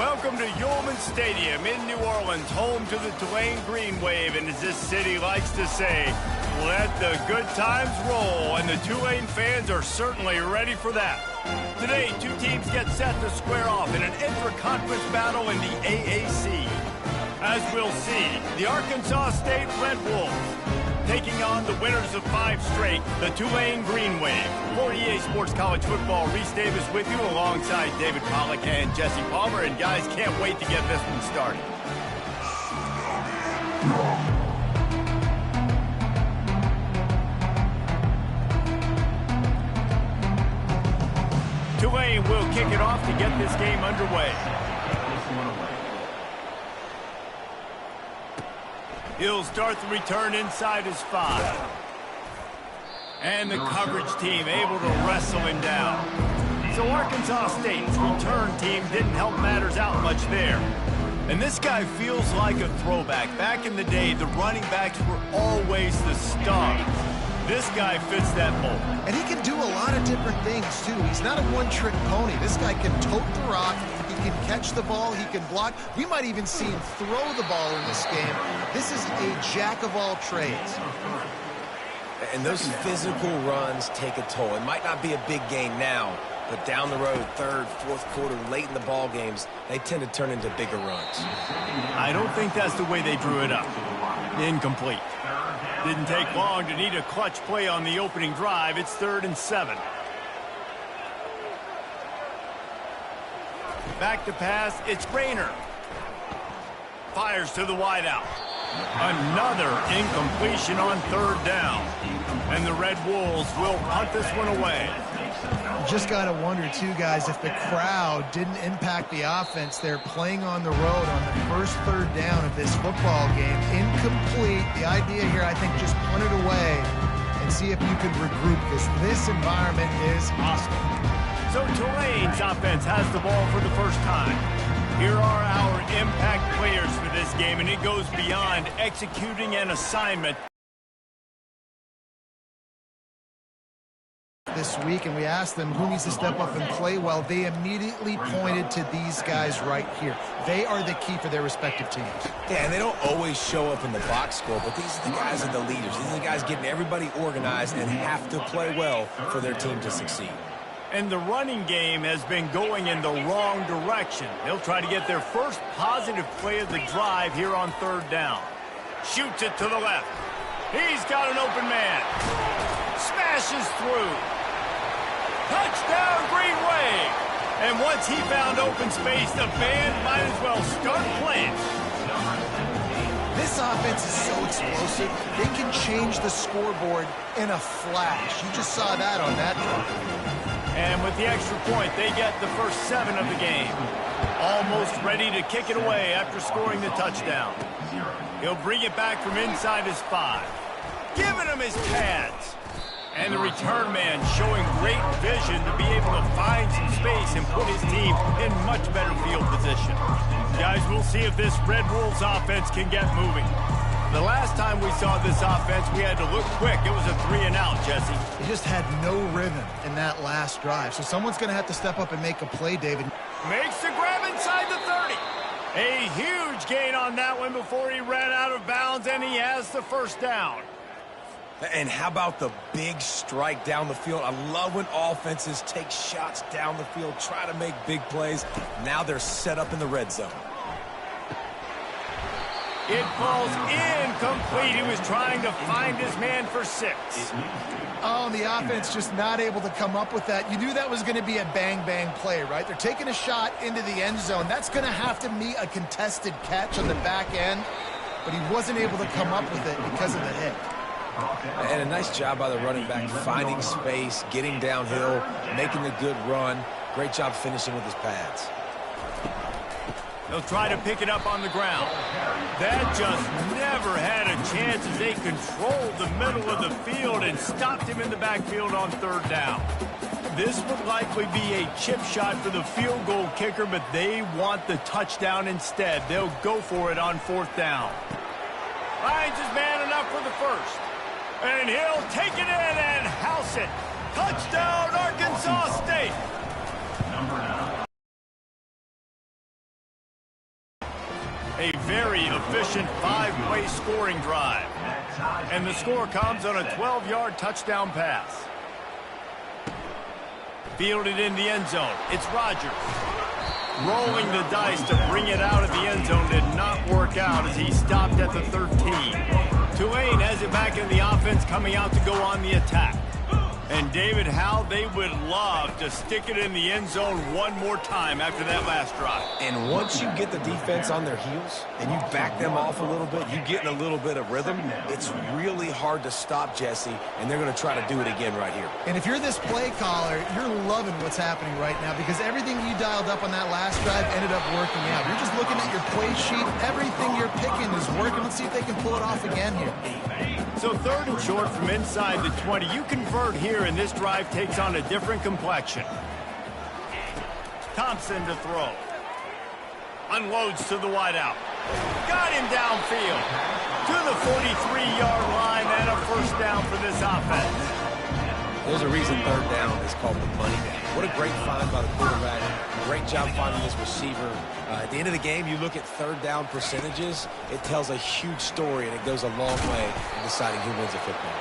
Welcome to Yulman Stadium in New Orleans, home to the Tulane Green Wave, and as this city likes to say, let the good times roll, and the Tulane fans are certainly ready for that. Today, two teams get set to square off in an intra-conference battle in the AAC. As we'll see, the Arkansas State Red Wolves taking on the winners of 5 straight, the Tulane Green Wave. For EA Sports College Football, Reese Davis with you alongside David Pollack and Jesse Palmer. And guys, can't wait to get this one started. Tulane will kick it off to get this game underway. He'll start the return inside his 5. And the coverage team able to wrestle him down. So Arkansas State's return team didn't help matters out much there. And this guy feels like a throwback. Back in the day, the running backs were always the stars. This guy fits that mold. And he can do a lot of different things, too. He's not a one-trick pony. This guy can tote the rock. He can catch the ball. He can block. We might even see him throw the ball in this game. This is a jack of all trades. And those physical runs take a toll. It might not be a big gain now, but down the road, third, fourth quarter, late in the ball games, they tend to turn into bigger runs. I don't think that's the way they drew it up. Incomplete. Didn't take long to need a clutch play on the opening drive. It's 3rd and 7. Back to pass, it's Rayner. Fires to the wideout. Another incompletion on 3rd down. And the Red Wolves will punt this one away. Just got to wonder, too, guys, if the crowd didn't impact the offense. They're playing on the road on the first 3rd down of this football game. Incomplete. The idea here, I think, just punt it away and see if you can regroup, because this environment is hostile. So Tulane's offense has the ball for the first time. Here are our impact players for this game, and it goes beyond executing an assignment. This week, and we asked them who needs to step up and play well. They immediately pointed to these guys right here. They are the key for their respective teams. Yeah, and they don't always show up in the box score, but these are the guys that are the leaders. These are the guys getting everybody organized and have to play well for their team to succeed. And the running game has been going in the wrong direction. They'll try to get their first positive play of the drive here on 3rd down. Shoots it to the left. He's got an open man. Smashes through. Touchdown, Green Wave. And once he found open space, the band might as well start playing. This offense is so explosive, they can change the scoreboard in a flash. You just saw that on that drive. And with the extra point, they get the first 7 of the game. Almost ready to kick it away after scoring the touchdown. He'll bring it back from inside his 5. Giving him his pads. And the return man showing great vision to be able to find some space and put his team in much better field position. Guys, we'll see if this Red Wolves offense can get moving. The last time we saw this offense, we had to look quick. It was a 3-and-out, Jesse. He just had no rhythm in that last drive. So someone's going to have to step up and make a play, David. Makes the grab inside the 30. A huge gain on that one before he ran out of bounds, and he has the first down. And how about the big strike down the field? I love when offenses take shots down the field, try to make big plays. Now they're set up in the red zone. It falls incomplete. He was trying to find his man for 6. Oh, and the offense just not able to come up with that. You knew that was going to be a bang-bang play, right? They're taking a shot into the end zone. That's going to have to be a contested catch on the back end, but he wasn't able to come up with it because of the hit. And a nice job by the running back, finding space, getting downhill, making a good run. Great job finishing with his pads. They'll try to pick it up on the ground. That just never had a chance as they controlled the middle of the field and stopped him in the backfield on 3rd down. This would likely be a chip shot for the field goal kicker, but they want the touchdown instead. They'll go for it on 4th down. Finds his man enough for the first. And he'll take it in and house it. Touchdown, Arkansas State. very efficient 5-play scoring drive. And the score comes on a 12-yard touchdown pass. Fielded in the end zone. It's Rodgers. Rolling the dice to bring it out of the end zone did not work out as he stopped at the 13. Tulane has it back in the offense, coming out to go on the attack. And David, how they would love to stick it in the end zone one more time after that last drive. And once you get the defense on their heels and you back them off a little bit, you get in a little bit of rhythm, it's really hard to stop, Jesse, and they're going to try to do it again right here. And if you're this play caller, you're loving what's happening right now because everything you dialed up on that last drive ended up working out. You're just looking at your play sheet. Everything you're picking is working. Let's see if they can pull it off again here. So 3rd and short from inside the 20. You convert here, and this drive takes on a different complexion. Thompson to throw. Unloads to the wideout. Got him downfield. To the 43-yard line and a first down for this offense. There's a reason 3rd down is called the money down. What a great find by the quarterback. Great job finding his receiver. At the end of the game, you look at 3rd down percentages. It tells a huge story, and it goes a long way in deciding who wins a football.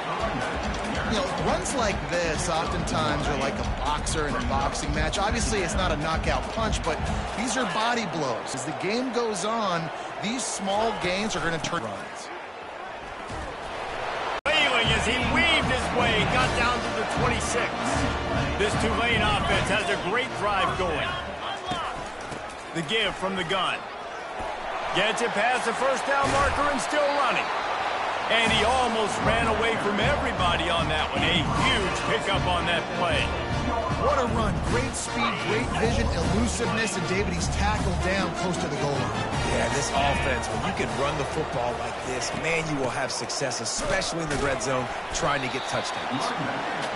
You know, runs like this oftentimes are like a boxer in a boxing match. Obviously, it's not a knockout punch, but these are body blows. As the game goes on, these small gains are going to turn runs. As he weaved his way, got down to the 26. This Tulane offense has a great drive going. The give from the gun. Gets it past the first down marker and still running. And he almost ran away from everybody on that one. A huge pickup on that play. What a run. Great speed, great vision, elusiveness, and David, he's tackled down close to the goal line. Yeah, this offense, when you can run the football like this, man, you will have success, especially in the red zone, trying to get touchdowns.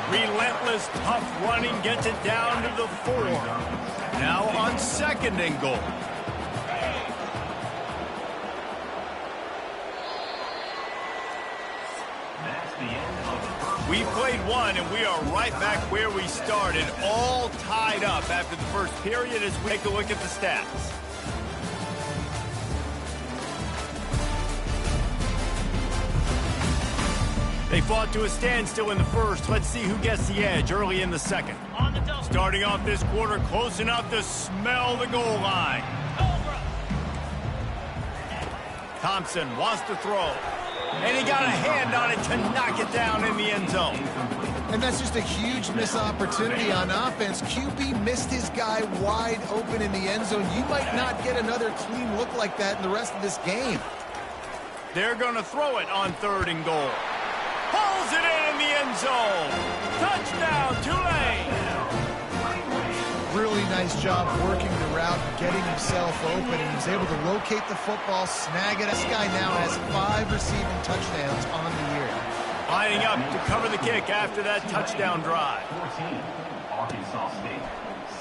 Relentless, tough running gets it down to the 4. Now on 2nd and goal. We played one, and we are right back where we started, all tied up after the first period as we take a look at the stats. They fought to a standstill in the first. Let's see who gets the edge early in the second. Starting off this quarter, close enough to smell the goal line. Thompson wants to throw. And he got a hand on it to knock it down in the end zone. And that's just a huge missed opportunity on offense. QB missed his guy wide open in the end zone. You might not get another clean look like that in the rest of this game. They're going to throw it on 3rd and goal. Pulls it in the end zone. Touchdown, Tulane. Really nice job working the route, getting himself open, and he's able to locate the football, snag it. This guy now has 5 receiving touchdowns on the year. Lining up to cover the kick after that touchdown drive.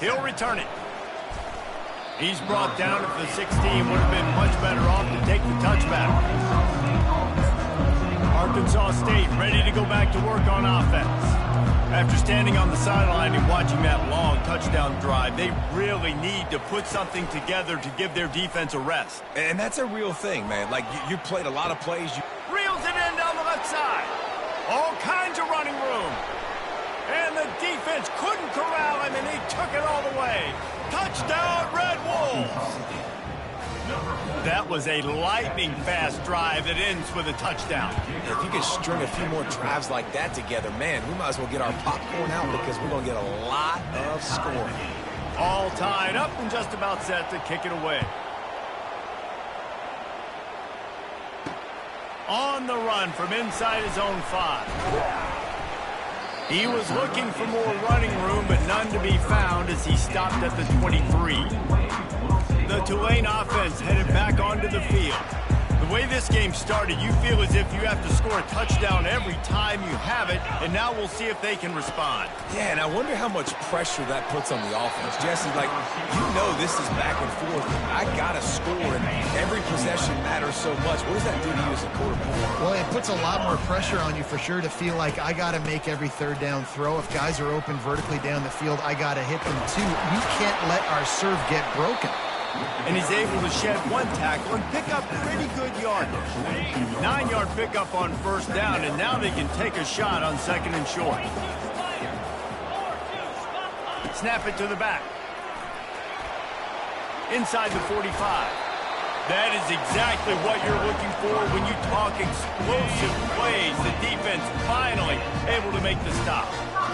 He'll return it. He's brought down at the 16. Would have been much better off to take the touchback. Arkansas State ready to go back to work on offense. After standing on the sideline and watching that long touchdown drive, they really need to put something together to give their defense a rest. And that's a real thing, man. Like, you played a lot of plays. Reels it in down the left side. All kinds of running room. And the defense couldn't corral him, and he took it all the way. Touchdown, Red Wolves. That was a lightning-fast drive that ends with a touchdown. If you could string a few more drives like that together, man, we might as well get our popcorn out because we're going to get a lot of scoring. All tied up and just about set to kick it away. On the run from inside his own 5. He was looking for more running room, but none to be found as he stopped at the 23. The Tulane offense headed back onto the field. The way this game started, you feel as if you have to score a touchdown every time you have it, and now we'll see if they can respond. Yeah, and I wonder how much pressure that puts on the offense. Jesse, like, you know this is back and forth. I got to score, and every possession matters so much. What does that do to you as a quarterback? Well, it puts a lot more pressure on you for sure to feel like I got to make every 3rd down throw. If guys are open vertically down the field, I got to hit them too. We can't let our serve get broken. And he's able to shed one tackle and pick up pretty good yardage. 9-yard pickup on first down, and now they can take a shot on second and short. Snap it to the back. Inside the 45. That is exactly what you're looking for when you talk explosive plays. The defense finally able to make the stop.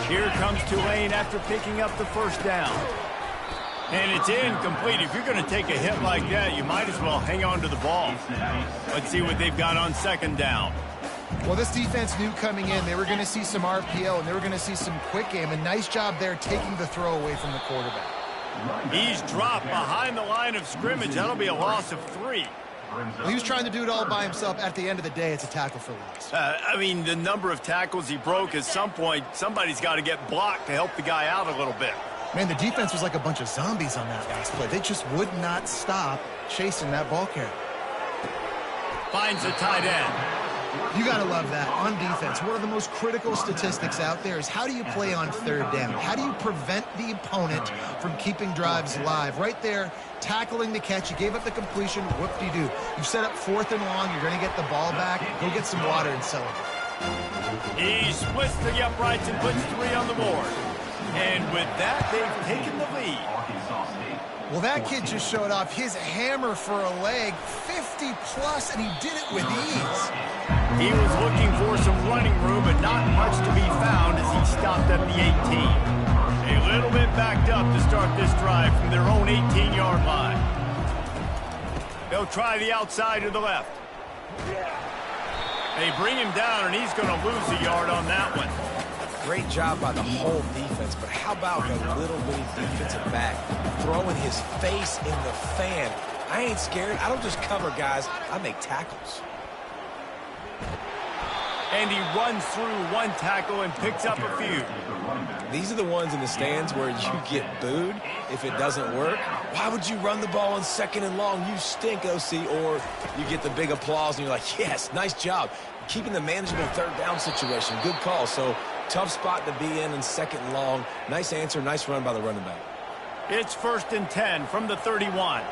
Here comes Tulane after picking up the first down. And it's incomplete. If you're going to take a hit like that, you might as well hang on to the ball. Let's see what they've got on second down. Well, this defense knew coming in they were going to see some RPO and they were going to see some quick game. A nice job there taking the throw away from the quarterback. He's dropped behind the line of scrimmage. That'll be a loss of 3. Well, he was trying to do it all by himself. At the end of the day, it's a tackle for loss. I mean, the number of tackles he broke, at some point, somebody's got to get blocked to help the guy out a little bit. Man, the defense was like a bunch of zombies on that last play. They just would not stop chasing that ball carrier. Finds a tight end. You got to love that. On defense, one of the most critical statistics out there is how do you play on third down? How do you prevent the opponent from keeping drives alive? Right there, tackling the catch. You gave up the completion. Whoop-de-doo. You set up 4th and long. You're going to get the ball back. Go get some water and celebrate. He splits the uprights and puts 3 on the board. And with that, they've taken the lead. Well, that kid just showed off his hammer for a leg, 50-plus, and he did it with ease. He was looking for some running room, but not much to be found as he stopped at the 18. A little bit backed up to start this drive from their own 18-yard line. They'll try the outside to the left. They bring him down, and he's going to lose a yard on that one. Great job by the whole defense, but how about the little bitty defensive back throwing his face in the fan? I ain't scared. I don't just cover guys. I make tackles. And he runs through one tackle and picks up a few. These are the ones in the stands where you get booed if it doesn't work. Why would you run the ball on second and long? You stink, OC. Or you get the big applause and you're like, yes, nice job. Keeping the manageable third down situation. Good call. So tough spot to be in second and long. Nice answer, nice run by the running back. It's 1st and 10 from the 31.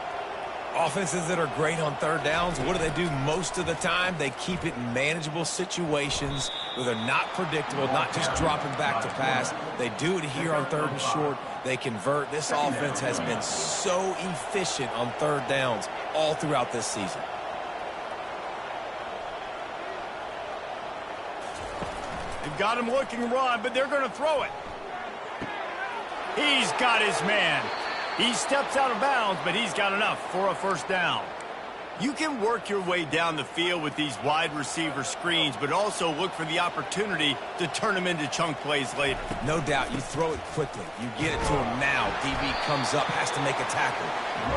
Offenses that are great on third downs, what do most of the time? They keep it in manageable situations where they're not predictable, not just dropping back to pass. They do it here on 3rd and short. They convert. This offense has been so efficient on third downs all throughout this season. They've got him looking run, but they're going to throw it. He's got his man. He steps out of bounds, but he's got enough for a first down. You can work your way down the field with these wide receiver screens, but also look for the opportunity to turn them into chunk plays later. No doubt. You throw it quickly. You get it to him now. DB comes up, has to make a tackle.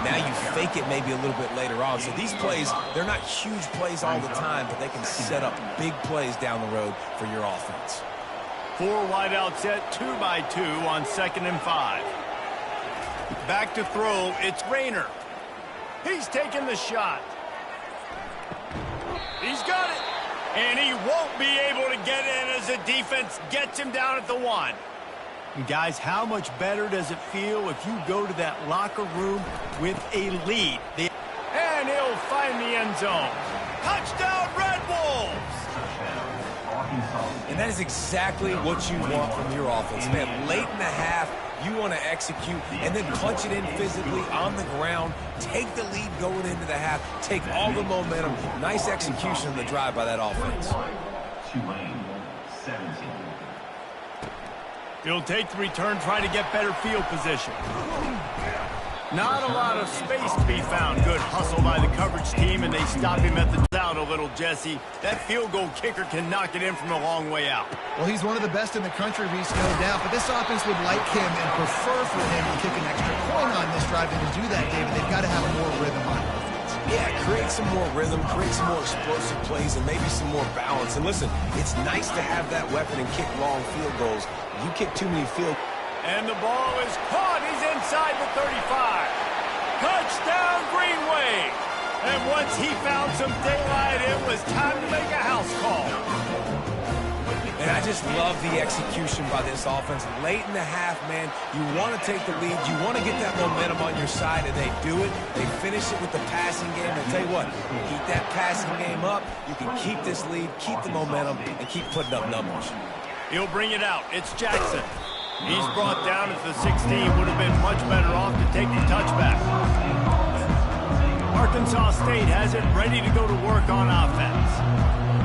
Now you fake it maybe a little bit later on. So these plays, they're not huge plays all the time, but they can set up big plays down the road for your offense. 4 wide out set, 2 by 2 on 2nd and 5. Back to throw, it's Rayner. He's taking the shot. He's got it. And he won't be able to get in as the defense gets him down at the 1. And guys, how much better does it feel if you go to that locker room with a lead? And he'll find the end zone. Touchdown, Red Wolves! And that is exactly what you want from your offense. Man, late in the half, you want to execute and then punch it in physically on the ground. Take the lead going into the half. Take all the momentum. Nice execution of the drive by that offense. He'll take the return, try to get better field position. Not a lot of space to be found. Good hustle by the coverage team, and they stop him at the out a little, Jesse. That field goal kicker can knock it in from a long way out. Well, he's one of the best in the country, Reese, no doubt. But this offense would like him and prefer for him to kick an extra point on this drive. And to do that, David, they've got to have more rhythm on offense. Yeah, create some more rhythm, create some more explosive plays, and maybe some more balance. And listen, it's nice to have that weapon and kick long field goals. You kick too many field goals. And the ball is caught. He's inside the 35. Touchdown, Green Wave. And once he found some daylight, it was time to make a house call. And I just love the execution by this offense. Late in the half, man, you want to take the lead. You want to get that momentum on your side, and they do it. They finish it with the passing game. And tell you what, keep that passing game up. You can keep this lead, keep the momentum, and keep putting up numbers. He'll bring it out. It's Jackson. He's brought down at the 16. Would have been much better off to take the touchback. Arkansas State has it ready to go to work on offense.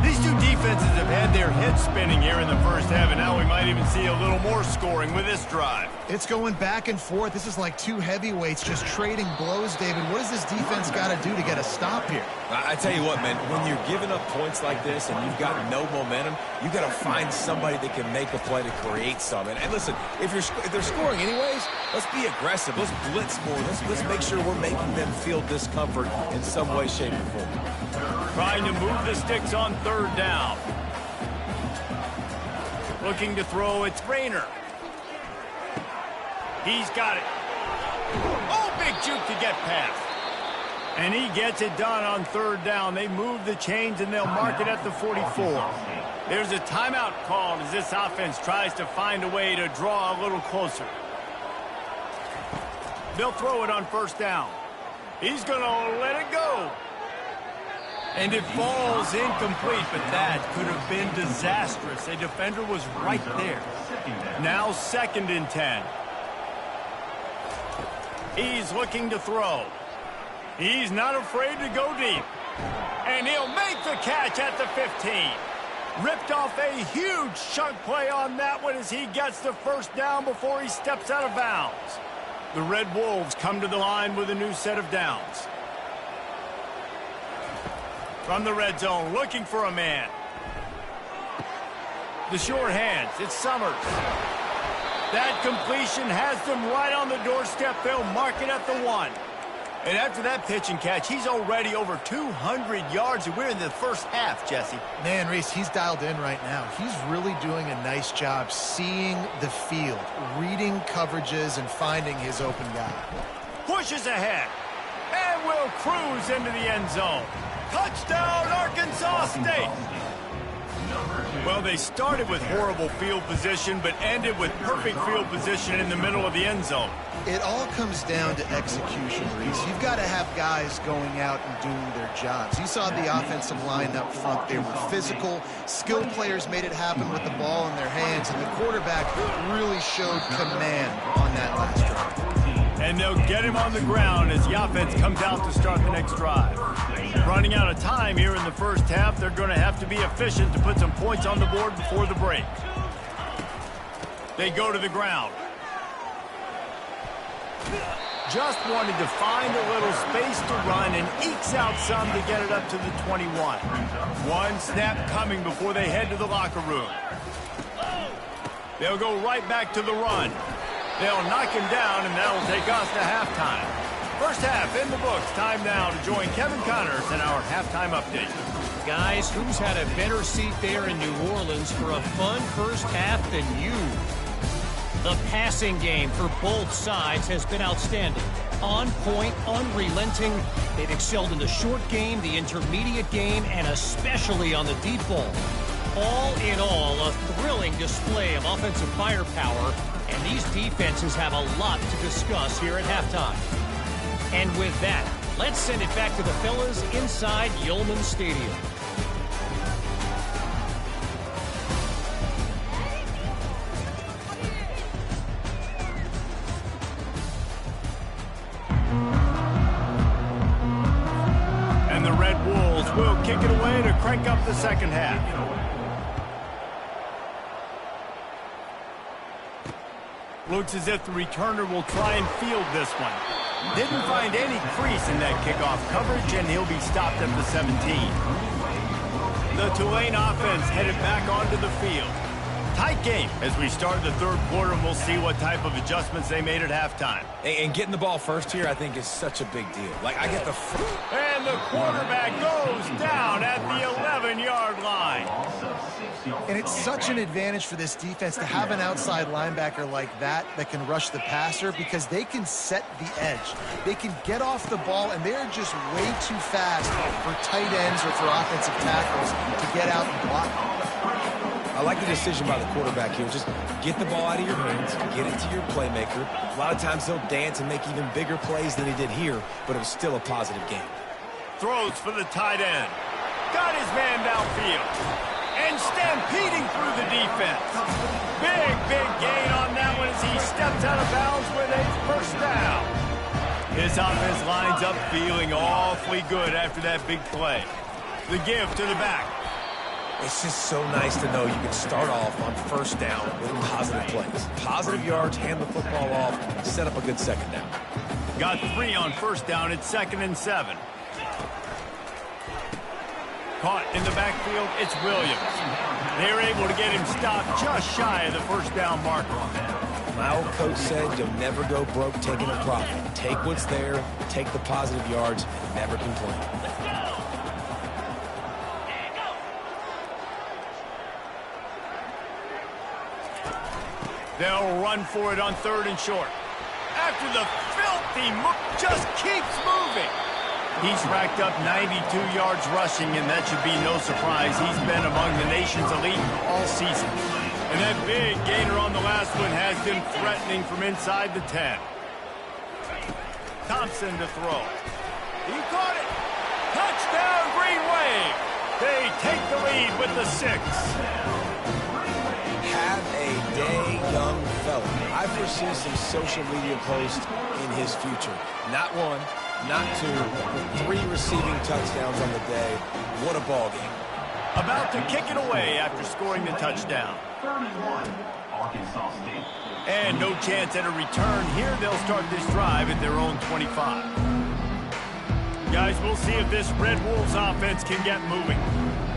These two defenses have had their heads spinning here in the first half, and now we might even see a little more scoring with this drive. It's going back and forth. This is like two heavyweights just trading blows, David. What does this defense got to do to get a stop here? I tell you what, man, when you're giving up points like this and you've got no momentum, you got to find somebody that can make a play to create some. And listen, if they're scoring anyways, let's be aggressive. Let's blitz more. Let's make sure we're making them feel discomfort in some way, shape, or form. Trying to move the sticks on third down. Looking to throw, it's Rayner. He's got it. Oh, big juke to get past. And he gets it done on third down. They move the chains, and they'll mark it at the 44. There's a timeout called as this offense tries to find a way to draw a little closer. They'll throw it on first down. He's going to let it go. And it falls incomplete, but that could have been disastrous. A defender was right there. Now 2nd and 10. He's looking to throw. He's not afraid to go deep. And he'll make the catch at the 15. Ripped off a huge chunk play on that one as he gets the first down before he steps out of bounds. The Red Wolves come to the line with a new set of downs. From the red zone, looking for a man. The short hands, it's Summers. That completion has them right on the doorstep. They'll mark it at the 1. And after that pitch and catch, he's already over 200 yards, and we're in the first half, Jesse. Man, Reese, he's dialed in right now. He's really doing a nice job seeing the field, reading coverages, and finding his open guy. Pushes ahead, and will cruise into the end zone. Touchdown, Arkansas State! Well, they started with horrible field position, but ended with perfect field position in the middle of the end zone. It all comes down to execution, Reese. You've got to have guys going out and doing their jobs. You saw the offensive line up front. They were physical. Skilled players made it happen with the ball in their hands, and the quarterback really showed command on that last drive. And they'll get him on the ground as the offense comes out to start the next drive. Running out of time here in the first half, they're going to have to be efficient to put some points on the board before the break. They go to the ground. Just wanted to find a little space to run and ekes out some to get it up to the 21. One snap coming before they head to the locker room. They'll go right back to the run. They'll knock him down, and that'll take us to halftime. First half in the books. Time now to join Kevin Connors in our halftime update. Guys, who's had a better seat there in New Orleans for a fun first half than you? The passing game for both sides has been outstanding. On point, unrelenting. They've excelled in the short game, the intermediate game, and especially on the deep ball. All in all, a thrilling display of offensive firepower, and these defenses have a lot to discuss here at halftime. And with that, let's send it back to the fellas inside Yulman Stadium. And the Red Wolves will kick it away to crank up the second half. Looks as if the returner will try and field this one. Didn't find any crease in that kickoff coverage, and he'll be stopped at the 17. The Tulane offense headed back onto the field. Tight game as we start the third quarter, and we'll see what type of adjustments they made at halftime. And getting the ball first here, I think, is such a big deal. Like, I get the... And the quarterback goes down at the 11-yard line. And it's such an advantage for this defense to have an outside linebacker like that can rush the passer, because they can set the edge. They can get off the ball, and they're just way too fast for tight ends or for offensive tackles to get out and block. I like the decision by the quarterback here. Just get the ball out of your hands, get it to your playmaker. A lot of times he'll dance and make even bigger plays than he did here, but it was still a positive game. Throws for the tight end. Got his man downfield. And stampeding through the defense. Big gain on that one as he steps out of bounds with a first down. His offense lines up feeling awfully good after that big play. The give to the back. It's just so nice to know you can start off on first down with positive plays. Positive yards, hand the football off, set up a good second down. Got 3 on first down at 2nd and 7. Caught in the backfield, it's Williams. They're able to get him stopped just shy of the first down marker. My old coach said you'll never go broke taking a profit. Take what's there, take the positive yards, and never complain. They'll run for it on 3rd and short. After the filthy move, just keeps moving. He's racked up 92 yards rushing, and that should be no surprise. He's been among the nation's elite all season. And that big gainer on the last one has him threatening from inside the 10. Thompson to throw. He caught it. Touchdown, Green Wave. They take the lead with the 6. Have a day, young fella. I foresee some social media posts in his future. Not 1, not 2, but 3 receiving touchdowns on the day. What a ball game. About to kick it away after scoring the touchdown. 31, Arkansas State. And no chance at a return here. They'll start this drive at their own 25. Guys, we'll see if this Red Wolves offense can get moving.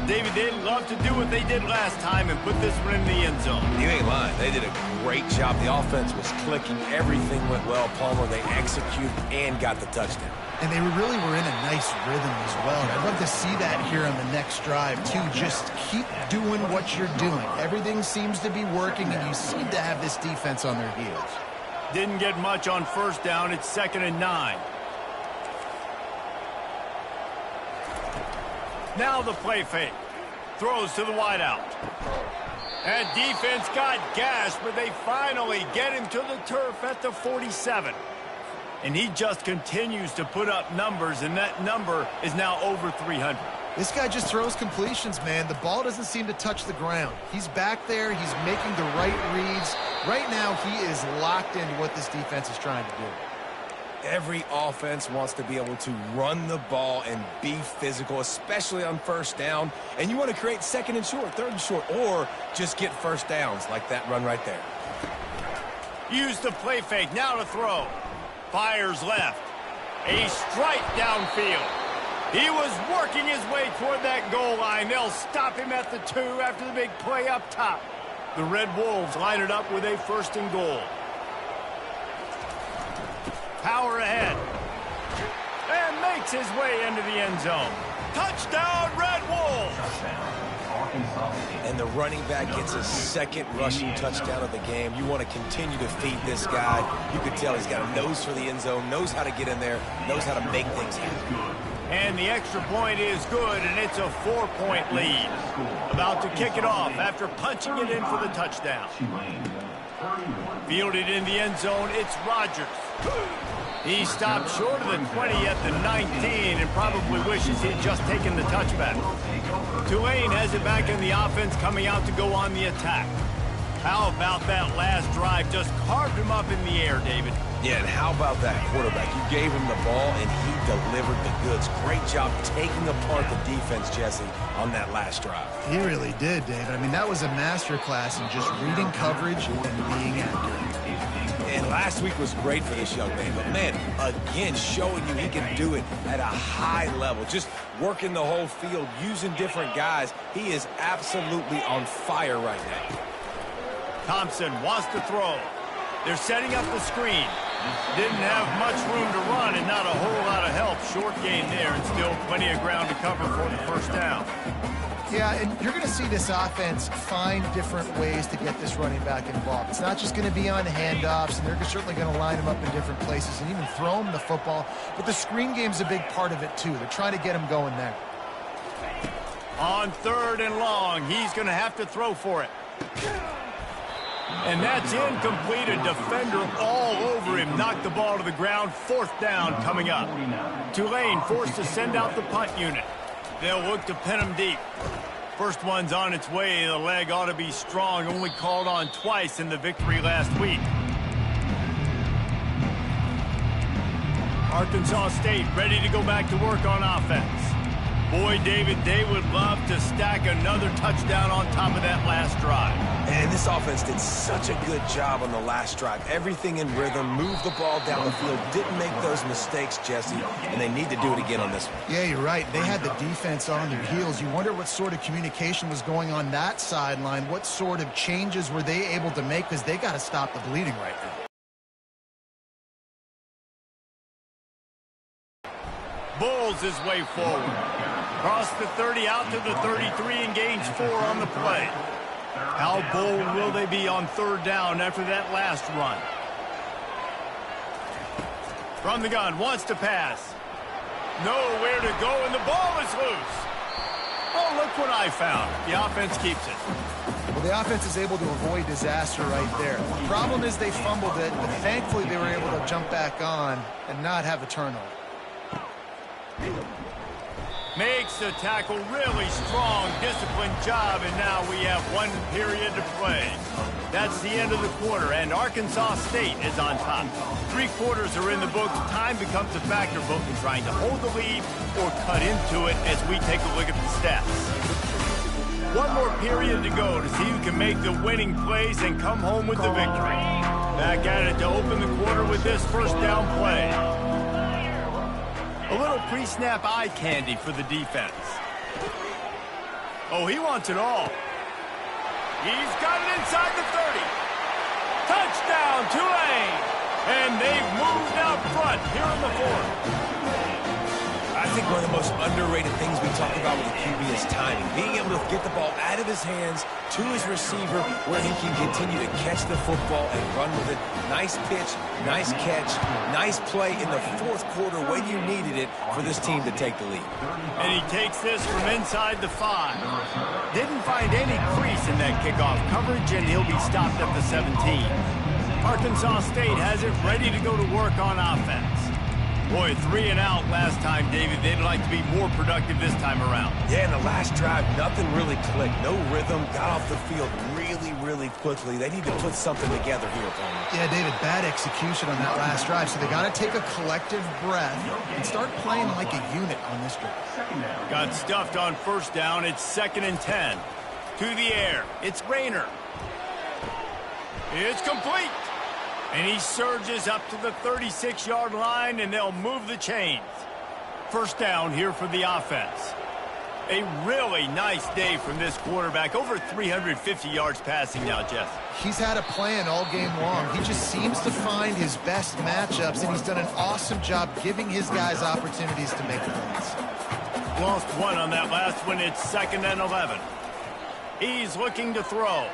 David, they'd love to do what they did last time and put this one in the end zone. You ain't lying. They did a great job. The offense was clicking. Everything went well. Palmer, they executed and got the touchdown. And they really were in a nice rhythm as well. I'd love to see that here on the next drive, too. Just keep doing what you're doing. Everything seems to be working, and you seem to have this defense on their heels. Didn't get much on first down. It's 2nd and 9. Now the play fake. Throws to the wideout. That defense got gashed, but they finally get him to the turf at the 47. And he just continues to put up numbers, and that number is now over 300. This guy just throws completions, man. The ball doesn't seem to touch the ground. He's back there. He's making the right reads. Right now, he is locked into what this defense is trying to do. Every offense wants to be able to run the ball and be physical, especially on first down. And you want to create 2nd and short, 3rd and short, or just get first downs like that run right there. Use the play fake. Now to throw. Fires left. A strike downfield. He was working his way toward that goal line. They'll stop him at the 2 after the big play up top. The Red Wolves line it up with a 1st and goal. Power ahead. And makes his way into the end zone. Touchdown, Red Wolves! And the running back gets his 2nd rushing touchdown of the game. You want to continue to feed this guy. You can tell he's got a nose for the end zone, knows how to get in there, knows how to make things happen. And the extra point is good, and it's a 4-point lead. About to kick it off after punching it in for the touchdown. Fielded in the end zone, it's Rodgers. He stopped short of the 20 at the 19 and probably wishes he'd just taken the touchback. Tulane has it back in the offense, coming out to go on the attack. How about that last drive? Just carved him up in the air, David. Yeah, and how about that quarterback? You gave him the ball, and he delivered the goods. Great job taking apart the defense, Jesse, on that last drive. He really did, David. I mean, that was a masterclass in just reading coverage and being accurate. And last week was great for this young man. But, man, again, showing you he can do it at a high level. Just working the whole field, using different guys. He is absolutely on fire right now. Thompson wants to throw. They're setting up the screen. Didn't have much room to run and not a whole lot of help. Short gain there and still plenty of ground to cover for the first down. Yeah, and you're going to see this offense find different ways to get this running back involved. It's not just going to be on handoffs, and they're certainly going to line him up in different places and even throw him the football. But the screen game's a big part of it, too. They're trying to get him going there. On 3rd and long, he's going to have to throw for it. And that's incomplete. A defender all over him. Knocked the ball to the ground. 4th down coming up. Tulane forced to send out the punt unit. They'll look to pin him deep. First one's on its way. The leg ought to be strong. Only called on twice in the victory last week. Arkansas State ready to go back to work on offense. Boy, David, they would love to stack another touchdown on top of that last drive. And this offense did such a good job on the last drive. Everything in rhythm, moved the ball down the field, didn't make those mistakes, Jesse, and they need to do it again on this one. Yeah, you're right. They had the defense on their heels. You wonder what sort of communication was going on that sideline. What sort of changes were they able to make, because they got to stop the bleeding right now. Bulls his way forward. Across the 30 out to the 33 and gains 4 on the play. How bold will they be on 3rd down after that last run? From the gun, wants to pass. Nowhere to go, and the ball is loose. Oh, look what I found. The offense keeps it. Well, the offense is able to avoid disaster right there. The problem is they fumbled it, but thankfully they were able to jump back on and not have a turnover. Makes the tackle, really strong, disciplined job, and now we have 1 period to play. That's the end of the quarter, and Arkansas State is on top. 3 quarters are in the books. Time becomes a factor both in trying to hold the lead or cut into it as we take a look at the stats. 1 more period to go to see who can make the winning plays and come home with the victory. Back at it to open the quarter with this 1st down play. A little pre-snap eye candy for the defense. Oh, he wants it all. He's got it inside the 30. Touchdown, Tulane! And they've moved out front here in the 4th. I think one of the most underrated things we talk about with the QB is timing. Being able to get the ball out of his hands to his receiver where he can continue to catch the football and run with it. Nice pitch, nice catch, nice play in the 4th quarter when you needed it for this team to take the lead. And he takes this from inside the 5. Didn't find any crease in that kickoff coverage, and he'll be stopped at the 17. Arkansas State has it ready to go to work on offense. Boy, 3 and out last time, David. They'd like to be more productive this time around. Yeah, in the last drive, nothing really clicked. No rhythm, got off the field really quickly. They need to put something together here, opponent. Yeah, David, bad execution on that last drive, so they got to take a collective breath and start playing like a unit on this drive. Got stuffed on 1st down. It's 2nd and 10. To the air. It's Rayner. It's complete. And he surges up to the 36-yard line, and they'll move the chains. 1st down here for the offense. A really nice day from this quarterback. Over 350 yards passing now, Jeff. He's had a plan all game long. He just seems to find his best matchups, and he's done an awesome job giving his guys opportunities to make points. Lost 1 on that last one. It's 2nd and 11. He's looking to throw.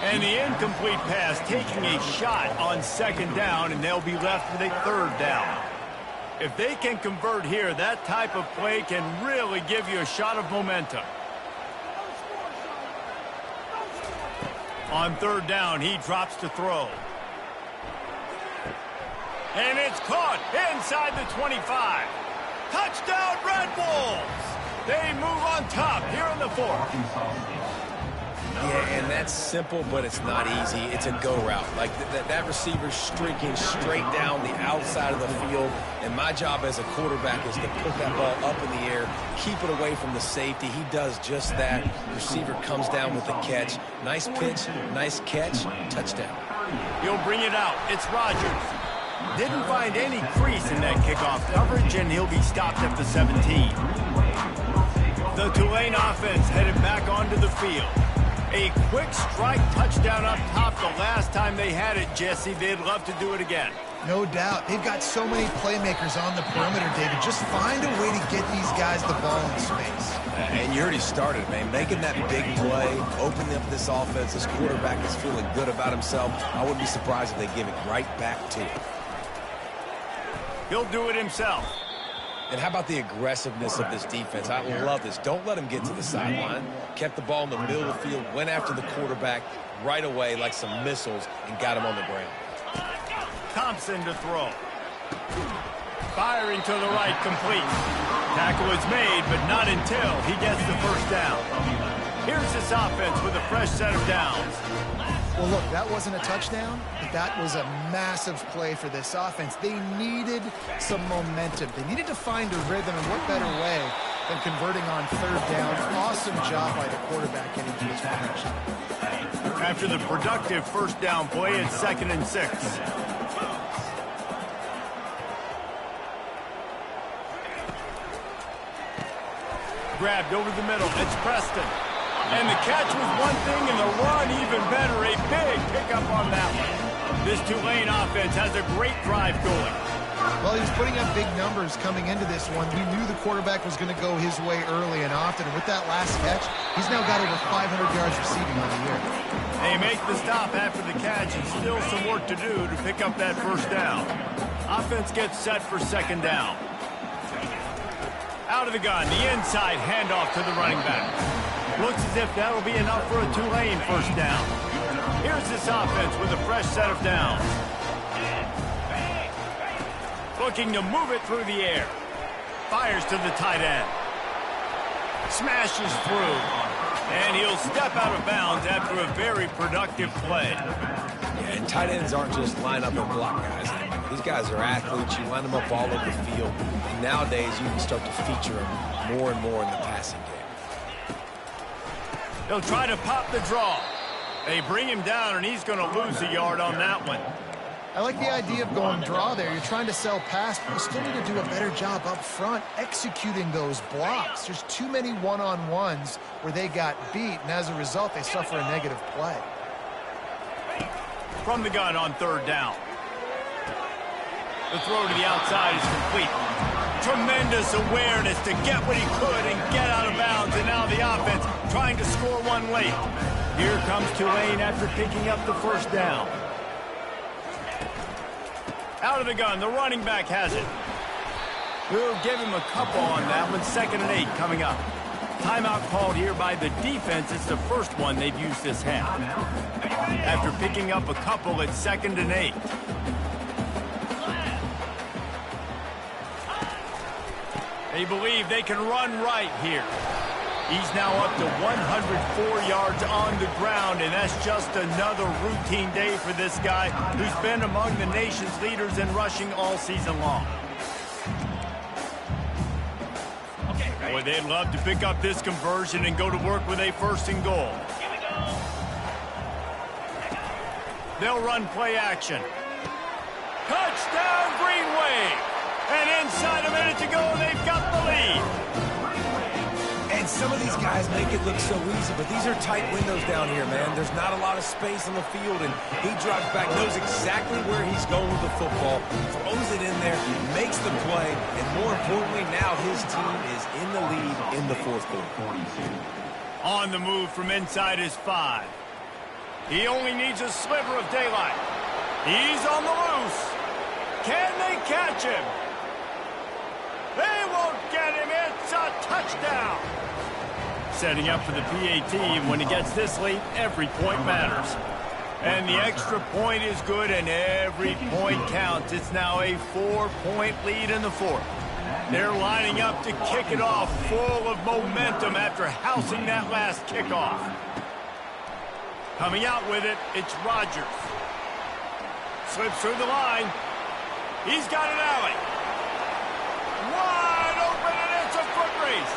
And the incomplete pass taking a shot on 2nd down, and they'll be left with a 3rd down. If they can convert here, that type of play can really give you a shot of momentum. On 3rd down, he drops to throw. And it's caught inside the 25. Touchdown, Red Bulls! They move on top here in the 4th. Yeah, and that's simple, but it's not easy. It's a go route. Like that receiver's streaking straight down the outside of the field, and my job as a quarterback is to put that ball up in the air, keep it away from the safety. He does just that. Receiver comes down with the catch. Nice pitch, nice catch, touchdown. He'll bring it out. It's Rogers. Didn't find any crease in that kickoff coverage, and he'll be stopped at the 17. The Tulane offense headed back onto the field. A quick strike touchdown up top the last time they had it, Jesse. They'd love to do it again. No doubt. They've got so many playmakers on the perimeter, David. Just find a way to get these guys the ball in space. And you already started, man. Making that big play, opening up this offense. This quarterback is feeling good about himself. I wouldn't be surprised if they give it right back to him. He'll do it himself. And how about the aggressiveness of this defense? I love this. Don't let them get to the sideline. Kept the ball in the middle of the field, went after the quarterback right away like some missiles, and got him on the ground. Thompson to throw. Firing to the right, complete. Tackle is made, but not until he gets the first down. Here's this offense with a fresh set of downs. Well, look, that wasn't a touchdown, but that was a massive play for this offense. They needed some momentum. They needed to find a rhythm, and what better way than converting on third down. Awesome job by the quarterback getting to his formation. After the productive first down play, it's 2nd and 6. Grabbed over the middle. It's Preston. And the catch was one thing, and the run even better. A big pickup on that one. This Tulane offense has a great drive going. Well, he was putting up big numbers coming into this one. He knew the quarterback was going to go his way early and often. And with that last catch, he's now got over 500 yards receiving on the year. They make the stop after the catch, and still some work to do to pick up that first down. Offense gets set for 2nd down. Out of the gun, the inside handoff to the running back. Looks as if that'll be enough for a Tulane first down. Here's this offense with a fresh set of downs. Looking to move it through the air. Fires to the tight end. Smashes through. And he'll step out of bounds after a very productive play. Yeah, and tight ends aren't just line up and block guys anymore. These guys are athletes. You line them up all over the field. And nowadays, you can start to feature them more and more in the passing game. He'll try to pop the draw. They bring him down, and he's going to lose a yard on that one. I like the idea of going draw there. You're trying to sell pass, but you still need to do a better job up front executing those blocks. There's too many one-on-ones where they got beat, and as a result, they suffer a negative play. From the gun on 3rd down. The throw to the outside is complete. Tremendous awareness to get what he could and get out of bounds, and now the offense trying to score one late. Here comes Tulane after picking up the first down. Out of the gun, the running back has it. We'll give him a couple on that one. 2nd and 8 coming up. Timeout called here by the defense. It's the first one they've used this half. After picking up a couple, it's 2nd and 8. They believe they can run right here. He's now up to 104 yards on the ground, and that's just another routine day for this guy who's been among the nation's leaders in rushing all season long. Boy, they'd love to pick up this conversion and go to work with a 1st and goal. They'll run play action. Touchdown, Green Wave! And inside a minute to go, they've got the lead. And some of these guys make it look so easy, but these are tight windows down here, man. There's not a lot of space on the field, and he drops back, knows exactly where he's going with the football, throws it in there, makes the play, and more importantly, now his team is in the lead in the 4th quarter. On the move from inside his 5. He only needs a sliver of daylight. He's on the loose. Can they catch him? They won't get him. It's a touchdown. Setting up for the PAT, and when he gets this late, every point matters. And the extra point is good, and every point counts. It's now a 4-point lead in the 4th. They're lining up to kick it off, full of momentum after housing that last kickoff. Coming out with it, it's Rodgers. Slips through the line. He's got an alley. Wide open, and it's a foot race.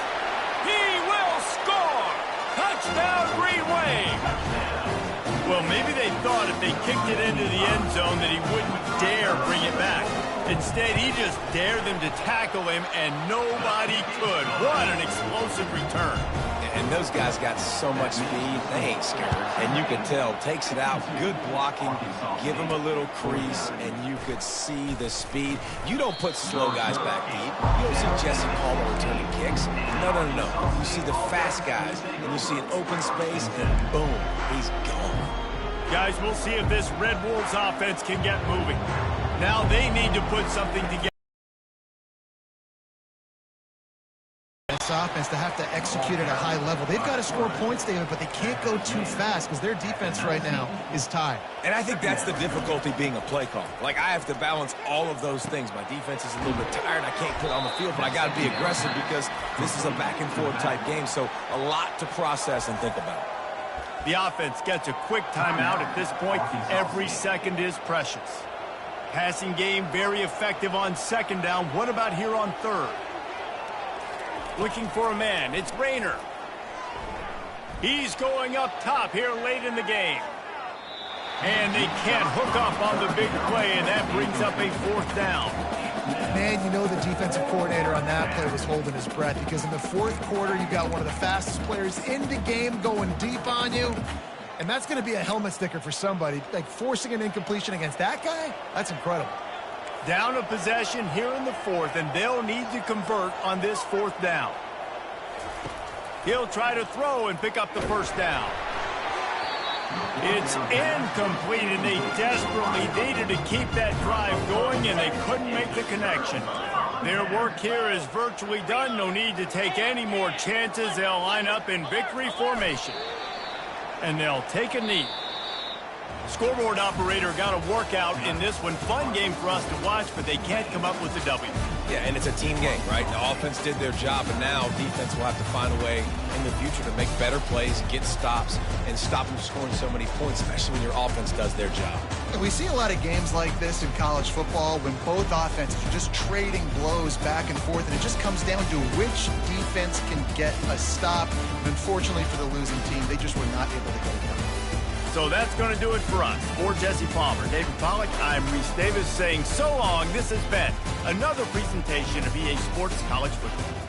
He will score. Touchdown, Green Wave. Well, maybe they thought if they kicked it into the end zone that he wouldn't dare bring it back. Instead, he just dared them to tackle him, and nobody could. What an explosive return. And those guys got so much speed, they ain't scared. And you can tell, takes it out, good blocking, give him a little crease, and you could see the speed. You don't put slow guys back deep. You don't see Jesse Palmer returning kicks. No. You see the fast guys, and you see an open space, and boom, he's gone. Guys, we'll see if this Red Wolves offense can get moving. Now they need to put something together. defense to have to execute at a high level. They've got to score points, David, but they can't go too fast because their defense right now is tied. And I think that's the difficulty being a play caller. Like, I have to balance all of those things. My defense is a little bit tired. I can't put on the field, but I got to be aggressive because this is a back-and-forth type game, so a lot to process and think about. The offense gets a quick timeout. At this point, every second is precious. Passing game very effective on second down. What about here on third? Looking for a man. It's Rayner. He's going up top here late in the game. And they can't hook up on the big play, and that brings up a fourth down. Man, you know the defensive coordinator on that play was holding his breath because in the fourth quarter, you got one of the fastest players in the game going deep on you. And that's going to be a helmet sticker for somebody. Like, forcing an incompletion against that guy, that's incredible. Down a possession here in the fourth, and they'll need to convert on this fourth down. He'll try to throw and pick up the first down. It's incomplete, and they desperately needed to keep that drive going, and they couldn't make the connection. Their work here is virtually done. No need to take any more chances. They'll line up in victory formation. And they'll take a knee. Scoreboard operator got a workout in this one. Fun game for us to watch, but they can't come up with a W. Yeah, and it's a team game, right? The offense did their job, and now defense will have to find a way in the future to make better plays, get stops, and stop them scoring so many points, especially when your offense does their job. And we see a lot of games like this in college football when both offenses are just trading blows back and forth, and it just comes down to which defense can get a stop. And unfortunately for the losing team, they just were not able to get it done. So that's going to do it for us. For Jesse Palmer, David Pollack, I'm Reese Davis saying so long. This has been another presentation of EA Sports College Football.